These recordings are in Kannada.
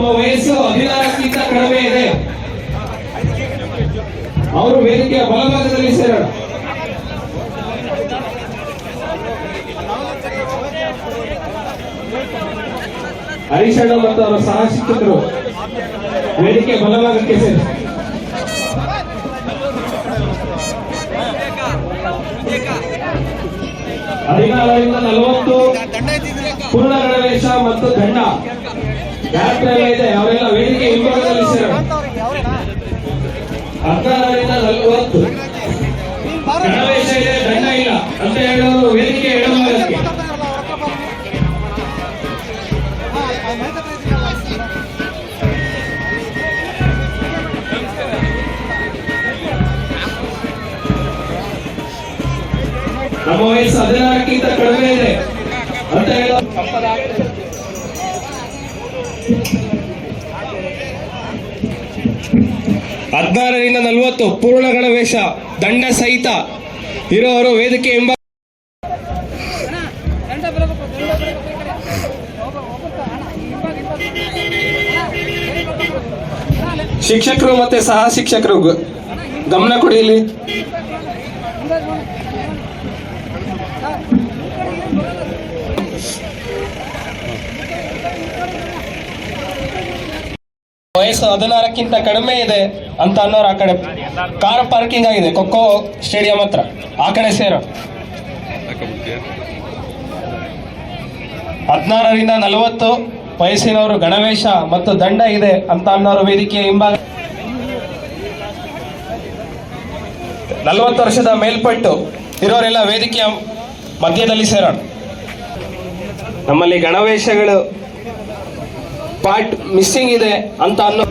ನಮ್ಮ ವಯಸ್ಸು 16ಕ್ಕಿಂತ ಕಡಿಮೆ ಇದೆ. ಅವರು ವೇದಿಕೆಯ ಬಲಭಾಗದಲ್ಲಿ ಸೇರೋಣ. ಹರೀಶಣ್ಣ ಮತ್ತು ಅವರ ಸಹ ಶಿಕ್ಷಕರು ವೇದಿಕೆ ಬಲಭಾಗಕ್ಕೆ ಸೇರಿ. 16ರಿಂದ 40 ಪೂರ್ಣ ಗಣವೇಶ ಮತ್ತು ದಂಡ ಯಾತ್ರೆ ಇದೆ. ಅವರೆಲ್ಲ ವೇದಿಕೆ ಹಿಂಭಾಗದಲ್ಲಿ ಸೇರೋಣ. 16ರಿಂದ 40 ಗಣವೇಶ ಇದೆ, ದಂಡ ಇಲ್ಲ ಅಂತ ಹೇಳೋರು ವೇದಿಕೆ ಎಡಭಾಗಕ್ಕೆ. ನಮ್ಮ ವಯಸ್ಸು 16ಕ್ಕಿಂತ ಕಡಿಮೆ ಇದೆ ಅಂತ ಹೇಳೋ 16ರಿಂದ 40 ಪೂರ್ಣ ಗಣವೇಶ ದಂಡ ಸಹಿತ ಇರೋರು ವೇದಿಕೆ ಎಂಬ ಶಿಕ್ಷಕರು ಮತ್ತೆ ಸಹ ಶಿಕ್ಷಕರು ಗಮನ ಕೊಡಿ. ಇಲ್ಲಿ ವಯಸ್ಸು 16ಕ್ಕಿಂತ ಕಡಿಮೆ ಇದೆ ಅಂತ ಅನ್ನೋರು ಆ ಕಡೆ ಕಾರ್ ಪಾರ್ಕಿಂಗ್ ಆಗಿದೆ ಖೋಖೋ ಸ್ಟೇಡಿಯಂ ಹತ್ರ, ಆ ಕಡೆ ಸೇರೋ. 16ರಿಂದ 40 ವಯಸ್ಸಿನವರು ಗಣವೇಶ ಮತ್ತು ದಂಡ ಇದೆ ಅಂತ ಅನ್ನೋರು ವೇದಿಕೆಯ ಹಿಂಭಾಗ. 40 ವರ್ಷದ ಮೇಲ್ಪಟ್ಟು ಇರೋರೆಲ್ಲ ವೇದಿಕೆಯ ಮಧ್ಯದಲ್ಲಿ ಸೇರೋಣ. ನಮ್ಮಲ್ಲಿ ಗಣವೇಶಗಳು ಪಾರ್ಟ್ ಮಿಸ್ಸಿಂಗ್ ಇದೆ ಅಂತ ಅನ್ನೋ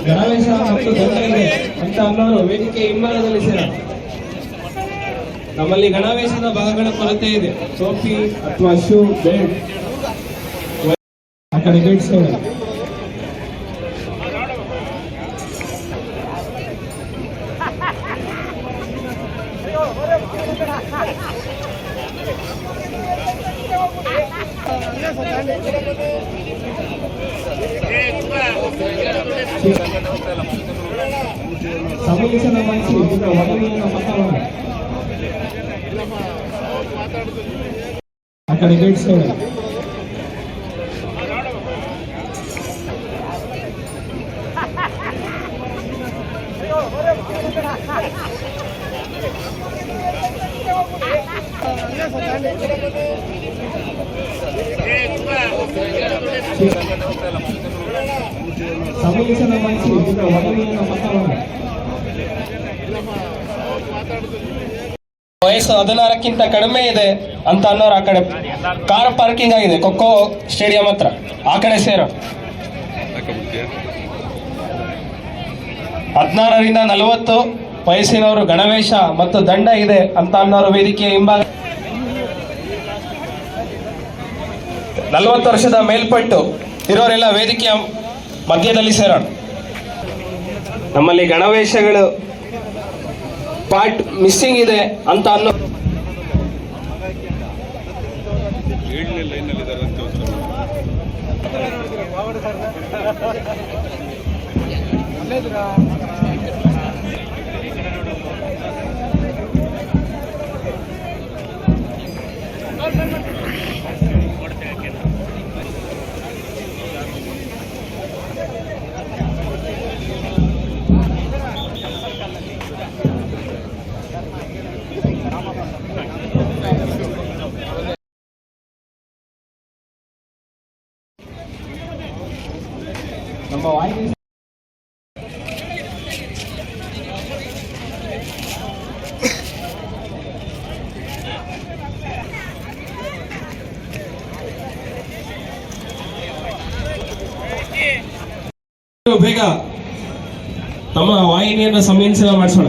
ಗಣವೇಶ ಮತ್ತು ದಂಡ ಇದೆ ಅಂತ ಅನ್ನೋರು ವೇದಿಕೆ ಹಿಂಭಾಗದಲ್ಲಿ ಸೇರ. ನಮ್ಮಲ್ಲಿ ಗಣವೇಶದ ಭಾಗಗಳ ಕೊರತೆ ಇದೆ. ಟೋಪಿ ಅಥವಾ ಶೂ, ಬೆಲ್ಟ್ ಆ ಕಡೆ ಗೇಟ್ ಸೇರ. ಸಮಾವೇಶನ ಮಂಚಿ ಇದರ ಒಳಗಿನ ಪಕ್ಕವನ್ನು ಆ ಕಡೆ ಗೇಟ್ ಸೇರ. ಸಮಾವೇಶನ ಮಂಚಿ ಇದರ ಒಳಗಿನ ಪಕ್ಕವನ್ನು ವಯಸ್ಸು 16ಕ್ಕಿಂತ ಕಡಿಮೆ ಇದೆ ಅಂತ ಅನ್ನೋರು ಆ ಕಡೆ ಕಾರ್ ಪಾರ್ಕಿಂಗ್ ಆಗಿದೆ ಖೋಖೋ ಸ್ಟೇಡಿಯಂ ಹತ್ರ, ಆ ಕಡೆ ಸೇರೋ. 16ರಿಂದ 40 ವಯಸ್ಸಿನವರು ಗಣವೇಶ ಮತ್ತು ದಂಡ ಇದೆ ಅಂತ ಅನ್ನೋರು ವೇದಿಕೆಯ ಹಿಂಭಾಗ. 40 ವರ್ಷದ ಮೇಲ್ಪಟ್ಟು ಇರೋರೆಲ್ಲ ವೇದಿಕೆಯ ಮಧ್ಯದಲ್ಲಿ ಸೇರೋಣ. ನಮ್ಮಲ್ಲಿ ಗಣವೇಶಗಳು ಪಾರ್ಟ್ ಮಿಸ್ಸಿಂಗ್ ಇದೆ ಅಂತ ಅನ್ನೋ ನಮ್ಮ ವಾಹಿನಿ ಬೇಗ ತಮ್ಮ ವಾಹಿನಿಯನ್ನು ಸಂಯೋಜನೆ ಮಾಡಿಸೋಣ.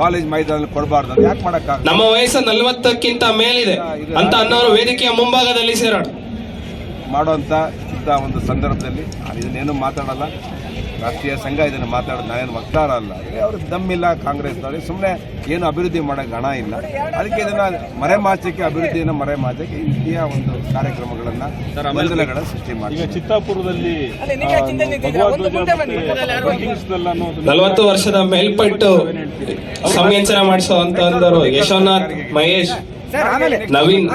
ಕಾಲೇಜ್ ಮೈದಾನ ಕೊಡಬಾರ್ದು, ಯಾಕೆ ಮಾಡಕ್ಕಾಗ? ನಮ್ಮ ವಯಸ್ಸು 40ಕ್ಕಿಂತ ಮೇಲಿದೆ ಅಂತ ಅನ್ನೋರು ವೇದಿಕೆಯ ಮುಂಭಾಗದಲ್ಲಿ ಸೇರೋಣ. ಮಾಡುವಂತ ಒಂದು ಸಂದರ್ಭದಲ್ಲಿ ಇದನ್ನೇನು ಮಾತಾಡಲ್ಲ. ರಾಷ್ಟ್ರೀಯ ಸಂಘ ಇದನ್ನು ಮಾತಾಡೋದು, ನಾನೇನು ವಕ್ತಾರ ಅಲ್ಲ. ಅವ್ರಿಗೆ ದಮ್ಮಿಲ್ಲ ಕಾಂಗ್ರೆಸ್ನವ್ರಿಗೆ, ಸುಮ್ಮನೆ ಏನು ಅಭಿವೃದ್ಧಿ ಮಾಡೋಕ್ಕೆ ಹಣ ಇಲ್ಲ. ಅದಕ್ಕೆ ಇದನ್ನ ಮರೆಮಾಚಕ್ಕೆ, ಅಭಿವೃದ್ಧಿಯನ್ನು ಮರೆಮಾಚಕ್ಕೆ ಈ ರೀತಿಯ ಒಂದು ಕಾರ್ಯಕ್ರಮಗಳನ್ನ ಗೊಂದಲಗಳ ಸೃಷ್ಟಿ ಮಾಡಿ. ಈಗ ಚಿತ್ತಾಪುರದಲ್ಲಿ 40 ವರ್ಷದ ಮೇಲ್ಪಟ್ಟು ಸಂಯೋಜನೆ ಮಾಡಿಸುವಂತ ಅಂದರು ಯಶೋನಾಥ್, ಮಹೇಶ್, ನವೀನ್.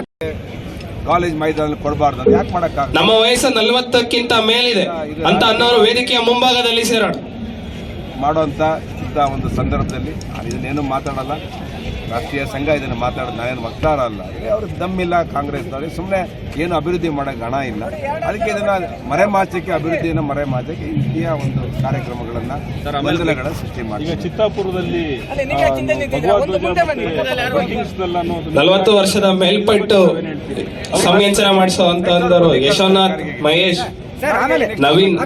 ಕಾಲೇಜ್ ಮೈದಾನ ಕೊಡಬಾರ್ದು, ಯಾಕೆ ಮಾಡಕ್ಕಾಗ? ನಮ್ಮ ವಯಸ್ಸು 40ಕ್ಕಿಂತ ಮೇಲಿದೆ ಅಂತ ಅನ್ನೋರು ವೇದಿಕೆಯ ಮುಂಭಾಗದಲ್ಲಿ ಸೇರೋಣ. ಮಾಡುವಂತ ಒಂದು ಸಂದರ್ಭದಲ್ಲಿ ಇದನ್ನೇನು ಮಾತಾಡಲ್ಲ. ರಾಷ್ಟ್ರೀಯ ಸಂಘ ಇದನ್ನು ಮಾತಾಡೋದು, ನಾನೇನು ವಕ್ತಾರ ಅಲ್ಲ. ಅವ್ರಿಗೆ ದಮ್ಮಿಲ್ಲ ಕಾಂಗ್ರೆಸ್ನವ್ರಿಗೆ, ಸುಮ್ಮನೆ ಏನು ಅಭಿವೃದ್ಧಿ ಮಾಡೋಕ್ಕೆ ಹಣ ಇಲ್ಲ. ಅದಕ್ಕೆ ಇದನ್ನ ಮರೆಮಾಚಕ್ಕೆ, ಅಭಿವೃದ್ಧಿಯನ್ನು ಮರೆಮಾಚಕ್ಕೆ ಈ ರೀತಿಯ ಒಂದು ಕಾರ್ಯಕ್ರಮಗಳನ್ನ ಗೊಂದಲಗಳ ಸೃಷ್ಟಿ ಮಾಡಿ. ಈಗ ಚಿತ್ತಾಪುರದಲ್ಲಿ 40 ವರ್ಷದ ಮೇಲ್ಪಟ್ಟು ಸಂಯೋಜನೆ ಮಾಡಿಸುವಂತ ಅಂದರು ಯಶೋನಾಥ್, ಮಹೇಶ್, ನವೀನ್.